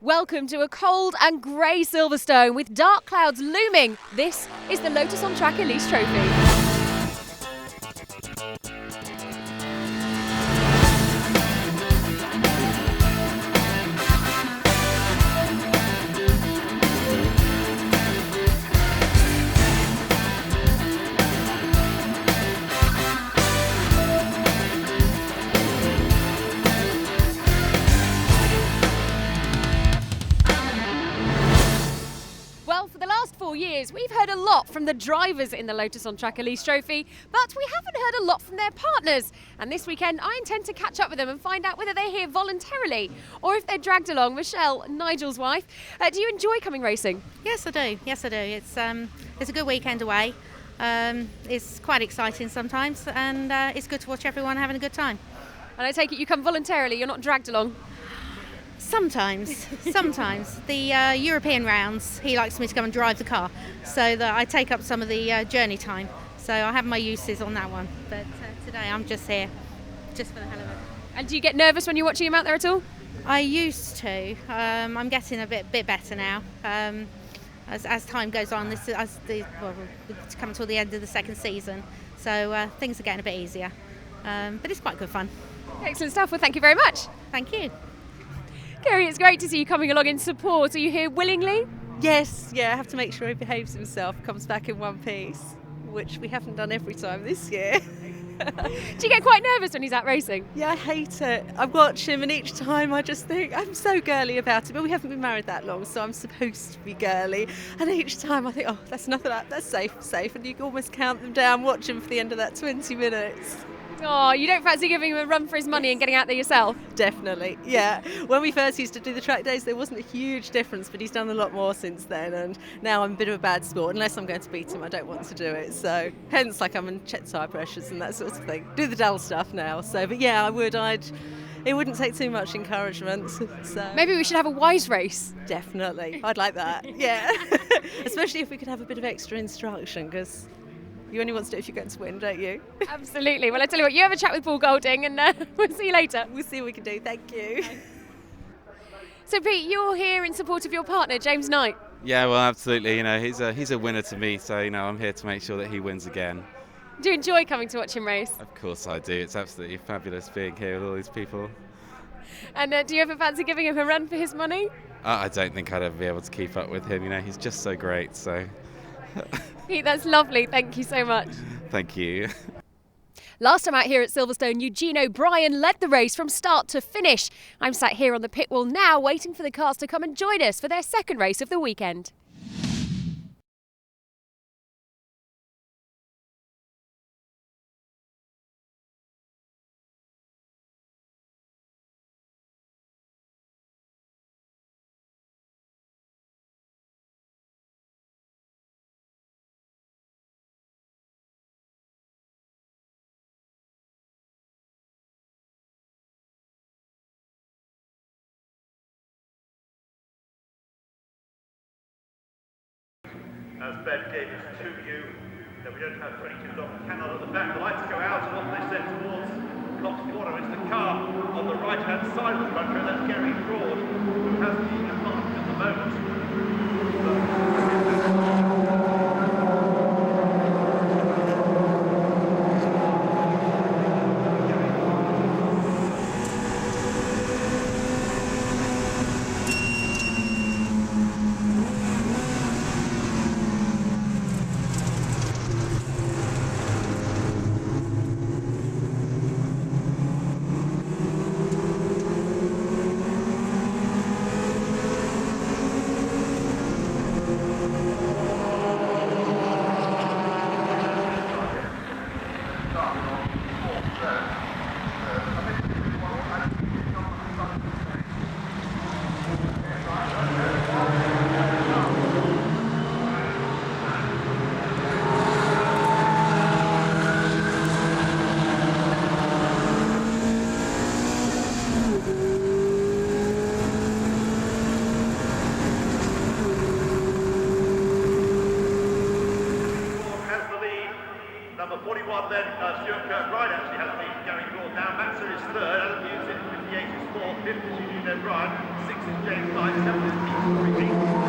Welcome to a cold and grey Silverstone with dark clouds looming. This is the Lotus on Track Elise Trophy. Well, for the last 4 years, we've heard a lot from the drivers in the Lotus on Track Elise Trophy, but we haven't heard a lot from their partners. And this weekend, I intend to catch up with them and find out whether they're here voluntarily or if they're dragged along. Michelle, Nigel's wife, do you enjoy coming racing? Yes, I do. It's a good weekend away. It's quite exciting sometimes, and it's good to watch everyone having a good time. And I take it you come voluntarily, you're not dragged along? Sometimes. The European rounds, he likes me to come and drive the car, so that I take up some of the journey time. So I have my uses on that one. But today I'm just here, just for the hell of it. And do you get nervous when you're watching him out there at all? I used to. I'm getting a bit better now. As time goes on, we're coming to the end of the second season, so things are getting a bit easier. But it's quite good fun. Excellent stuff. Well, thank you very much. Thank you. Kerry, it's great to see you coming along in support. Are you here willingly? Yes, I have to make sure he behaves himself, comes back in one piece, which we haven't done every time this year. Do you get quite nervous when he's out racing? Yeah, I hate it. I watch him and each time I just think, I'm so girly about it, but we haven't been married that long, so I'm supposed to be girly. And each time I think, oh, that's nothing, that's safe. And you can almost count them down, watch him for the end of that 20 minutes. Oh, you don't fancy giving him a run for his money and getting out there yourself? Definitely, yeah. When we first used to do the track days, there wasn't a huge difference, but he's done a lot more since then, and now I'm a bit of a bad sport. Unless I'm going to beat him, I don't want to do it. So, hence, I'm in check tyre pressures and that sort of thing. Do the dull stuff now. So, but yeah, it wouldn't take too much encouragement. So maybe we should have a wise race. Definitely, I'd like that. Yeah, especially if we could have a bit of extra instruction, because you only want to do it if you're going to win, don't you? Absolutely. Well, I tell you what, you have a chat with Paul Golding and we'll see you later. We'll see what we can do. Thank you. So, Pete, you're here in support of your partner, James Knight. Yeah, well, absolutely. He's a winner to me, so I'm here to make sure that he wins again. Do you enjoy coming to watch him race? Of course I do. It's absolutely fabulous being here with all these people. And do you ever fancy giving him a run for his money? I don't think I'd ever be able to keep up with him. He's just so great. So. Pete, that's lovely. Thank you so much. Thank you. Last time out here at Silverstone, Eugene O'Brien led the race from start to finish. I'm sat here on the pit wall now waiting for the cars to come and join us for their second race of the weekend. As Ben gave us to you, that we don't have 22 Dr. Cannon at the back. The lights go out and off they set towards Cox Corner. It's the car on the right-hand side of the front row. That's Gary Broad, who has the advantage at the moment. Number 41 then, Stuart Kirkbride actually has beaten Gary Broad now. Maxer is third, Adam Hughes in 58 is fourth, 50 Eugene O'Brien, 6 is James Knight, 7 is Pete Creepy.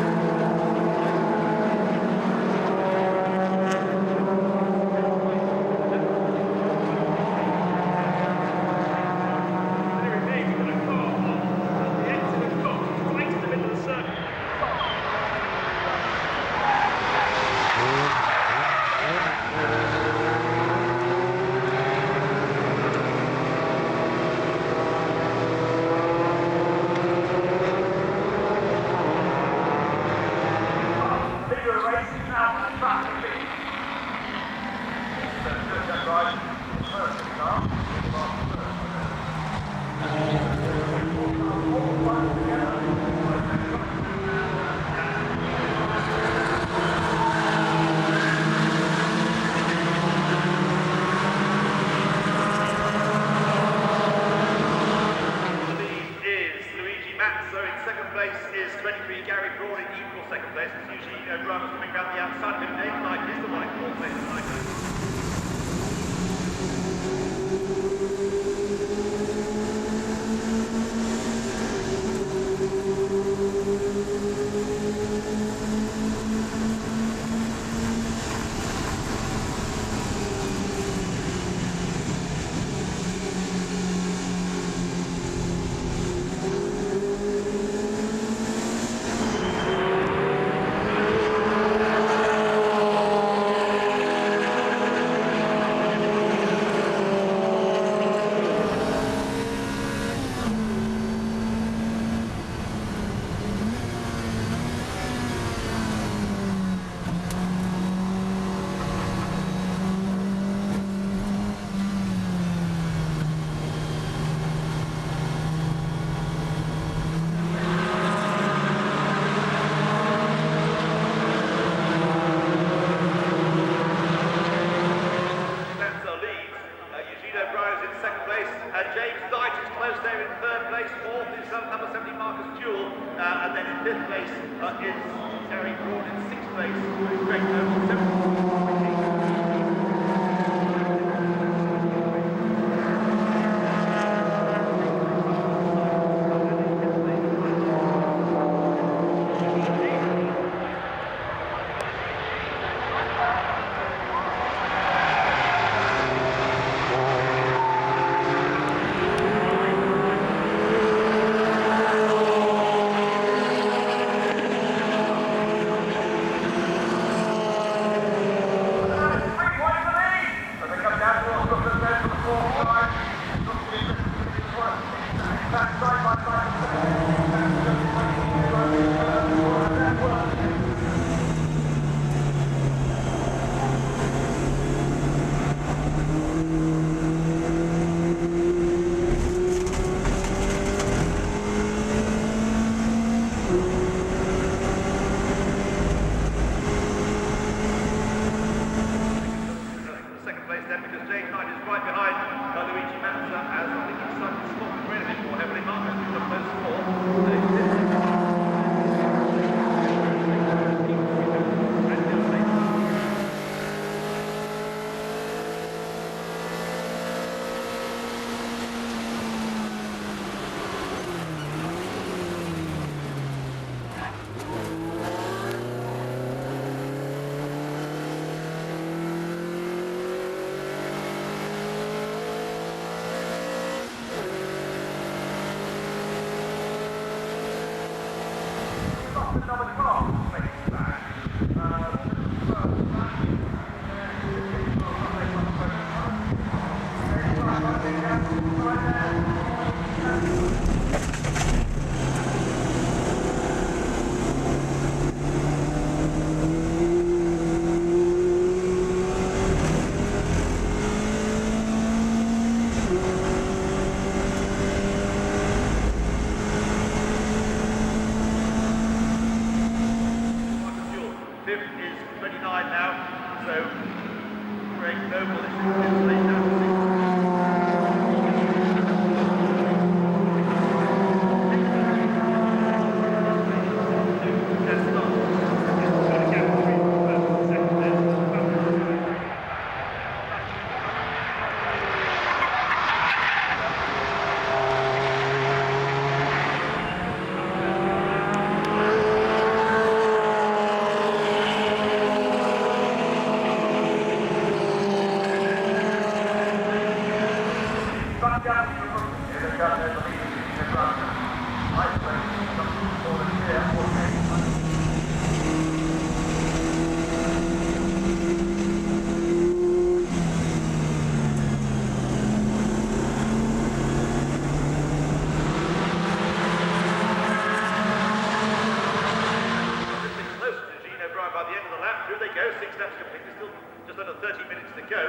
to go.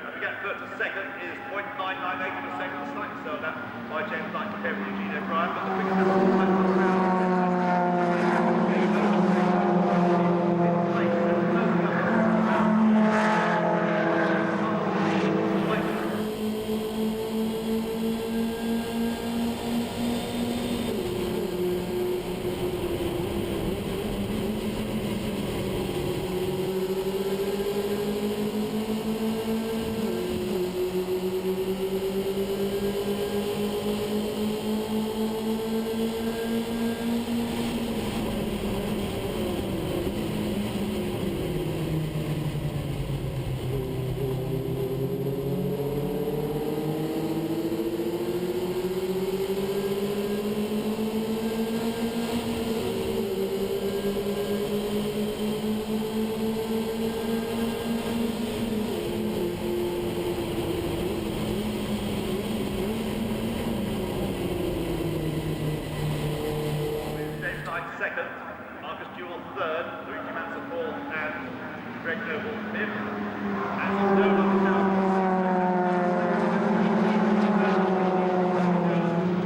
And to get third to second is 0.998%, slightly slowed down by James Knight compared with Eugene O'Brien, but the quickest ever time around. Second, Marcus Jewell third, Luigi Manson fourth, and Greg Noble fifth. As is known on the town.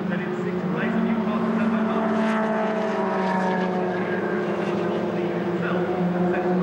Then in sixth place, a new pass to by Mark. Himself, second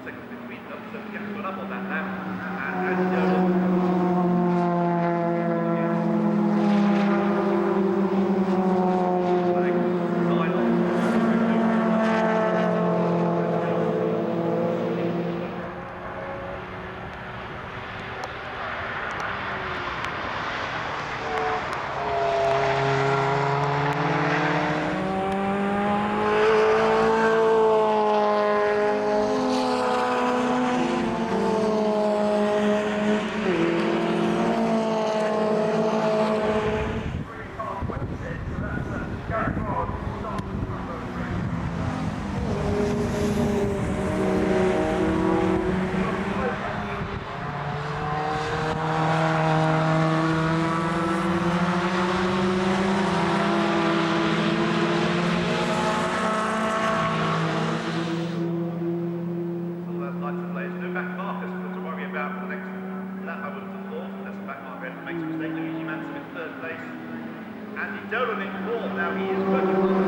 seconds between them, so he gets one up on that lap. And Andy Dolan. Dolan in fourth. Now he is working on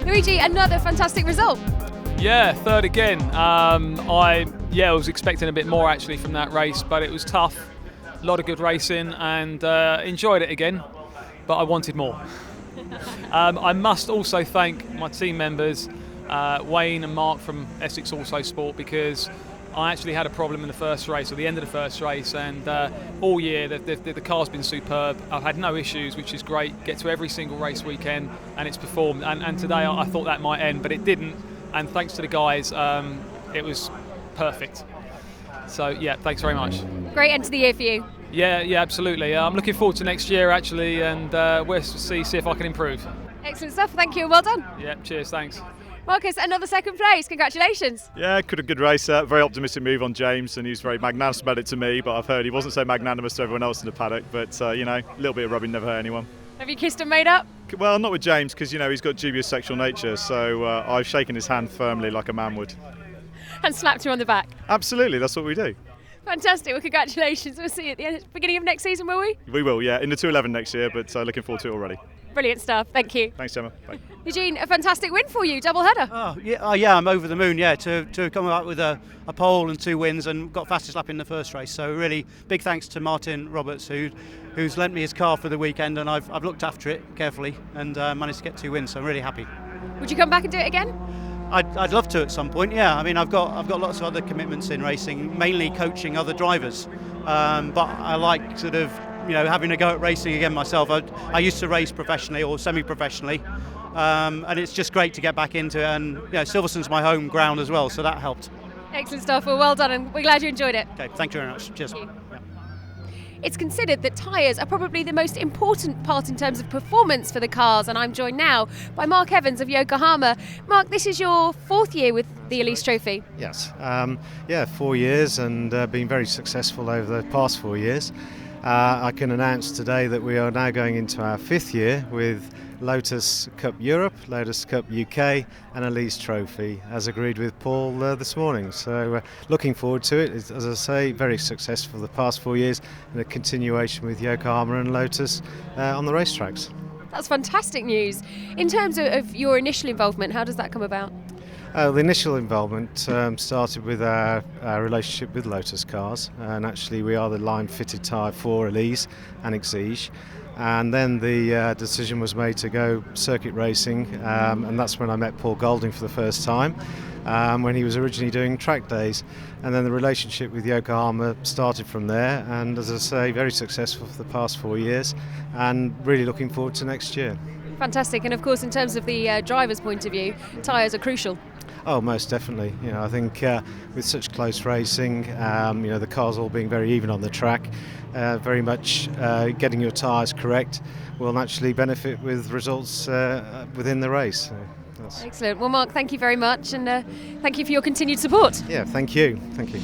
Luigi, another fantastic result. Yeah, third again. I was expecting a bit more actually from that race, but it was tough. A lot of good racing and enjoyed it again, but I wanted more. I must also thank my team members, Wayne and Mark from Essex Also Sport, because I actually had a problem in the first race, or the end of the first race, and all year the car's been superb. I've had no issues, which is great. Get to every single race weekend and it's performed, and today I thought that might end, but it didn't, and thanks to the guys, it was perfect. So yeah, thanks very much. Great end to the year for you. Yeah, absolutely. I'm looking forward to next year actually, and we'll see if I can improve. Excellent stuff, thank you, and well done. Yeah, cheers, thanks. Marcus, another second place, congratulations. Yeah, could a good race. Very optimistic move on James, and he was very magnanimous about it to me, but I've heard he wasn't so magnanimous to everyone else in the paddock. But, a little bit of rubbing never hurt anyone. Have you kissed and made up? Well, not with James, because, he's got dubious sexual nature, so I've shaken his hand firmly like a man would. And slapped you on the back. Absolutely, that's what we do. Fantastic, well congratulations. We'll see you at the beginning of next season, will we? We will, yeah, in the 211 next year, but looking forward to it already. Brilliant stuff, thank you. Thanks, Gemma. Bye. Eugene, a fantastic win for you, double header. Yeah, I'm over the moon, to come out with a pole and 2 wins and got fastest lap in the first race. So really big thanks to Martin Roberts who's lent me his car for the weekend, and I've looked after it carefully and managed to get 2 wins, so I'm really happy. Would you come back and do it again? I'd love to at some point, yeah. I mean, I've got lots of other commitments in racing, mainly coaching other drivers, but I like sort of having a go at racing again myself. I used to race professionally or semi-professionally, and it's just great to get back into it, and Silverstone's my home ground as well, so that helped. Excellent stuff, well done, and we're glad you enjoyed it. Okay, thank you very much. Cheers. It's considered that tyres are probably the most important part in terms of performance for the cars, and I'm joined now by Mark Evans of Yokohama. Mark, this is your 4th year with the Elise Trophy. Yes, 4 years, and been very successful over the past 4 years. I can announce today that we are now going into our 5th year with Lotus Cup Europe, Lotus Cup UK and Elise Trophy, as agreed with Paul this morning. So looking forward to it. It's, as I say, very successful the past 4 years, and a continuation with Yokohama and Lotus on the racetracks. That's fantastic news. In terms of your initial involvement, how does that come about? The initial involvement started with our relationship with Lotus cars, and actually we are the line fitted tyre for Elise and Exige. And then the decision was made to go circuit racing, and that's when I met Paul Golding for the first time, when he was originally doing track days. And then the relationship with Yokohama started from there, and as I say, very successful for the past 4 years, and really looking forward to next year. Fantastic, and of course in terms of the driver's point of view, tyres are crucial. Oh, most definitely. I think with such close racing, the cars all being very even on the track, very much getting your tyres correct will naturally benefit with results within the race. Excellent. Well, Mark, thank you very much, and thank you for your continued support. Yeah, thank you. Thank you.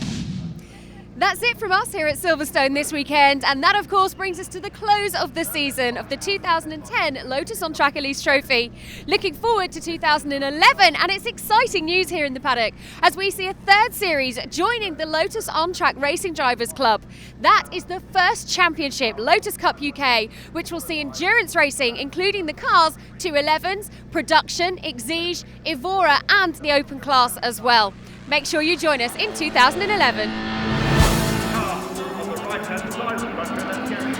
That's it from us here at Silverstone this weekend, and that of course brings us to the close of the season of the 2010 Lotus on Track Elise Trophy. Looking forward to 2011, and it's exciting news here in the paddock as we see a 3rd series joining the Lotus on Track Racing Drivers Club. That is the first championship, Lotus Cup UK, which will see endurance racing including the cars 211s, production, Exige, Evora and the open class as well. Make sure you join us in 2011. Right-hand side of the country, let's get